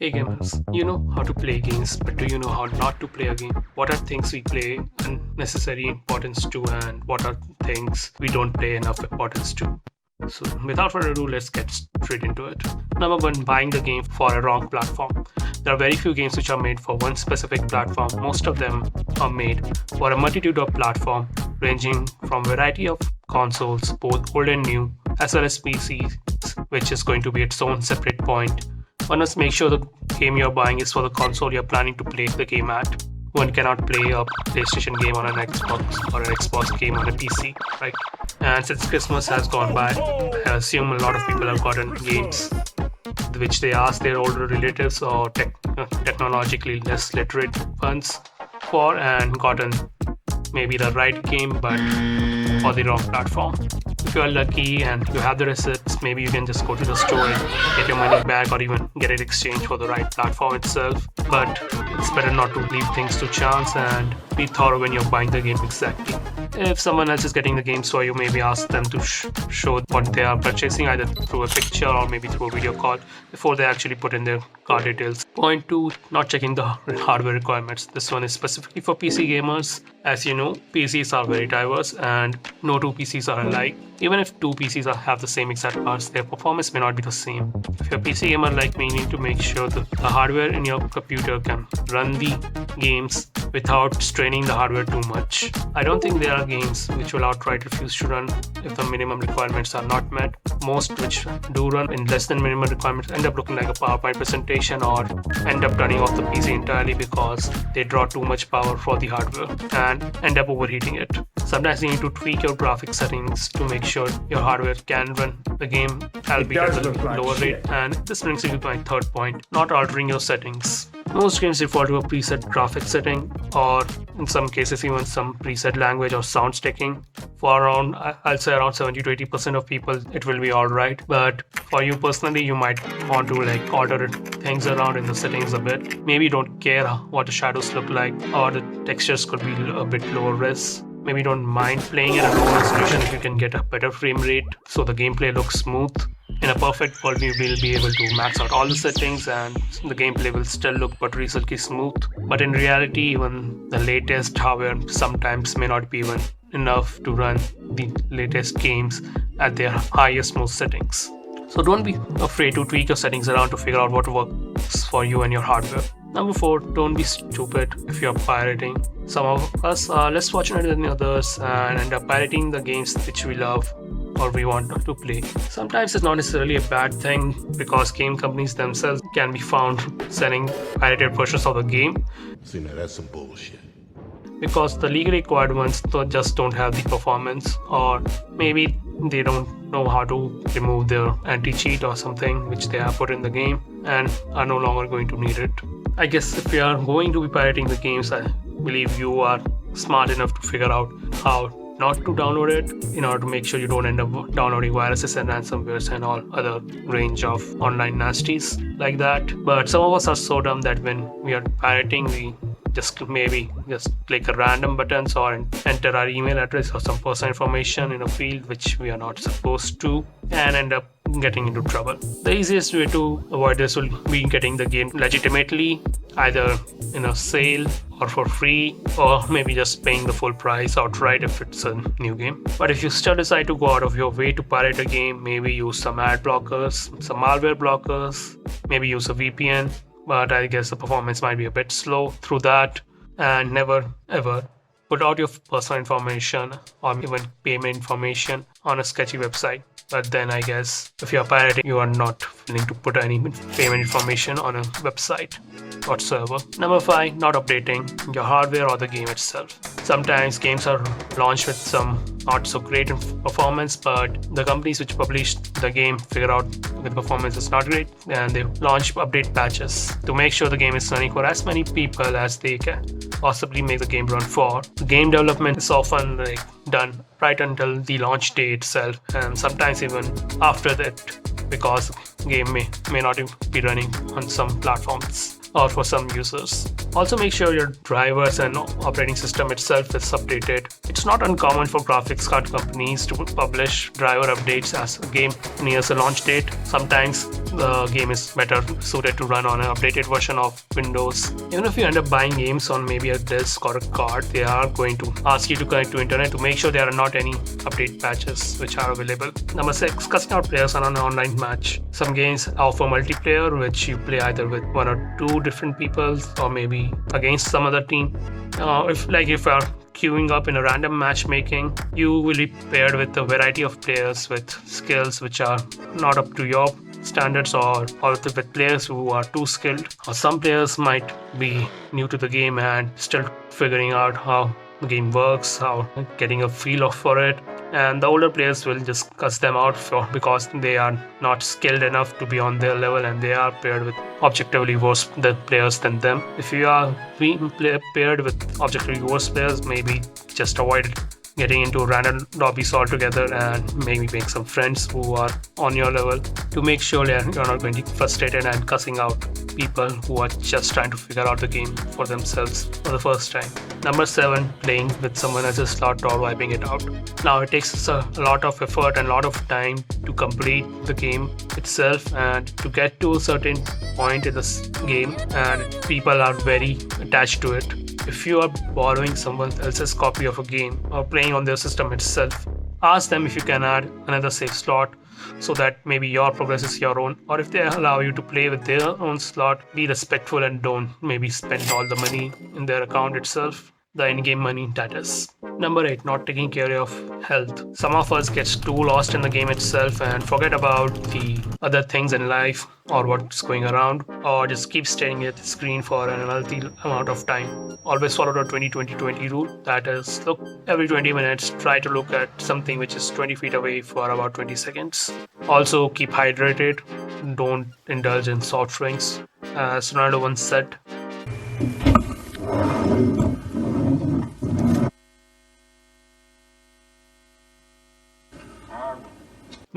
Hey gamers, you know how to play games, but do you know how not to play a game? What are things we play unnecessary importance to, and what are things we don't play enough importance to? So, without further ado, let's get straight into it. Number one, buying the game for a wrong platform. There are very few games which are made for one specific platform. Most of them are made for a multitude of platforms, ranging from a variety of consoles, both old and new, as well as PCs, which is going to be its own separate point. One must make sure the game you're buying is for the console you're planning to play the game at. One cannot play a PlayStation game on an Xbox or an Xbox game on a PC, right? And since Christmas has gone by, I assume a lot of people have gotten games which they ask their older relatives or technologically less literate ones for and gotten maybe the right game but for the wrong platform. If you are lucky and you have the receipts, maybe you can just go to the store and get your money back or even get it exchanged for the right platform itself. But it's better not to leave things to chance and be thorough when you're buying the game exactly. If someone else is getting the game for you, maybe ask them to show what they are purchasing either through a picture or maybe through a video call before they actually put in their card details. Point 2, not checking the hardware requirements. This one is specifically for PC gamers. As you know, PCs are very diverse and no two PCs are alike. Even if two PCs have the same exact parts, their performance may not be the same. If you're a PC gamer like me, you need to make sure that the hardware in your computer can run the games without straining the hardware too much. I don't think there are games which will outright refuse to run if the minimum requirements are not met. Most which do run in less than minimum requirements end up looking like a PowerPoint presentation or end up turning off the PC entirely because they draw too much power for the hardware and end up overheating it. Sometimes you need to tweak your graphics settings to make sure your hardware can run the game, albeit at a lower rate. And this brings me to my third point, not altering your settings. Most games default to a preset graphics setting, or in some cases even some preset language or sound sticking. For around, I'll say around 70 to 80% of people, it will be alright. But for you personally, you might want to alter things around in the settings a bit. Maybe you don't care what the shadows look like, or the textures could be a bit lower res. Maybe you don't mind playing at a low resolution if you can get a better frame rate so the gameplay looks smooth. In a perfect world, we will be able to max out all the settings and the gameplay will still look buttery silky smooth. But in reality, even the latest hardware sometimes may not be even enough to run the latest games at their highest most settings. So don't be afraid to tweak your settings around to figure out what works for you and your hardware. Number 4, don't be stupid if you're pirating. Some of us are less fortunate than others and end up pirating the games which we love or we want to play. Sometimes it's not necessarily a bad thing because game companies themselves can be found selling pirated versions of the game. See, now that's some bullshit. Because the legally required ones just don't have the performance, or maybe they don't know how to remove their anti-cheat or something which they have put in the game and are no longer going to need it. I guess if you are going to be pirating the games, I believe you are smart enough to figure out how not to download it in order to make sure you don't end up downloading viruses and ransomwares and all other range of online nasties like that. But some of us are so dumb that when we are pirating, we just click a random buttons or enter our email address or some personal information in a field which we are not supposed to and end up getting into trouble. The easiest way to avoid this will be getting the game legitimately, either in a sale or for free, or maybe just paying the full price outright if it's a new game. But if you still decide to go out of your way to pirate a game, maybe use some ad blockers, some malware blockers, maybe use a VPN, but I guess the performance might be a bit slow through that. And never ever put out your personal information or even payment information on a sketchy website. But then I guess if you're pirating, you are not willing to put any payment information on a website whatsoever. Number 5, not updating your hardware or the game itself. Sometimes games are launched with some not so great performance, but the companies which published the game figure out the performance is not great and they launch update patches to make sure the game is running for as many people as they can possibly make the game run for. The game development is often done right until the launch day itself, and sometimes even after that, because the game may not be running on some platforms or for some users. Also make sure your drivers and operating system itself is updated. It's not uncommon for graphics card companies to publish driver updates as a game nears a launch date. Sometimes the game is better suited to run on an updated version of Windows. Even if you end up buying games on maybe a disk or a card, they are going to ask you to connect to internet to make sure there are not any update patches which are available. Number 6, cussing out players on an online match. Some games offer multiplayer, which you play either with one or two different people or maybe against some other team. If you are queuing up in a random matchmaking, you will be paired with a variety of players with skills which are not up to your standards, or with players who are too skilled, or some players might be new to the game and still figuring out how the game works, how getting a feel for it. And the older players will just cuss them out because they are not skilled enough to be on their level, and they are paired with objectively worse players than them. If you are being paired with objectively worse players, maybe just avoid getting into random lobbies altogether and maybe make some friends who are on your level to make sure you're not going to get frustrated and cussing out people who are just trying to figure out the game for themselves for the first time. Number 7, playing with someone else's slot or wiping it out. Now it takes a lot of effort and a lot of time to complete the game itself and to get to a certain point in this game, and people are very attached to it. If you are borrowing someone else's copy of a game or playing on their system itself, ask them if you can add another save slot so that maybe your progress is your own, or if they allow you to play with their own slot, be respectful and don't maybe spend all the money in their account itself, the in-game money that is. Number 8, not taking care of health. Some of us get too lost in the game itself and forget about the other things in life or what's going around, or just keep staring at the screen for an unhealthy amount of time. Always follow the 20-20-20 rule. That is, look every 20 minutes, try to look at something which is 20 feet away for about 20 seconds. Also, keep hydrated. Don't indulge in soft drinks. As Ronaldo once said,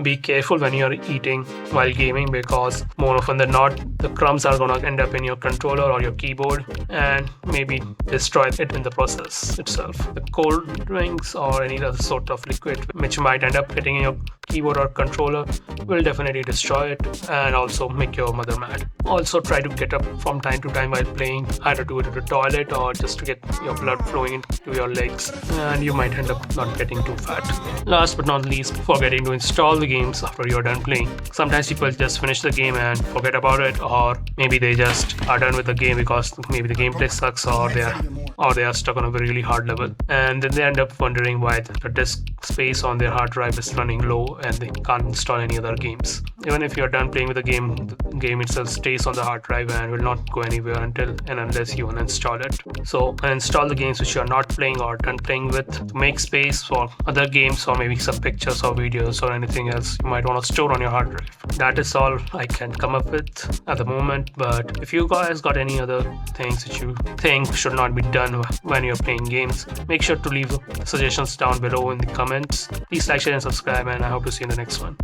be careful when you're eating while gaming, because more often than not, the crumbs are gonna end up in your controller or your keyboard and maybe destroy it in the process itself. The cold drinks or any other sort of liquid which might end up hitting your keyboard or controller will definitely destroy it and also make your mother mad. Also, try to get up from time to time while playing, either to go to the toilet or just to get your blood flowing into your legs, and you might end up not getting too fat. Last but not least, forgetting to install the games after you're done playing. Sometimes people just finish the game and forget about it, or maybe they just are done with the game because maybe the gameplay sucks, or they are stuck on a really hard level, and then they end up wondering why the disk space on their hard drive is running low and they can't install any other games. Even if you're done playing with the game itself stays on the hard drive and will not go anywhere until and unless you uninstall it. So uninstall the games which you're not playing or done playing with to make space for other games or maybe some pictures or videos or anything else you might want to store on your hard drive. That is all I can come up with at the moment, but if you guys got any other things that you think should not be done when you're playing games, make sure to leave suggestions down below in the comments. Please like, share and subscribe, and I hope to see you in the next one.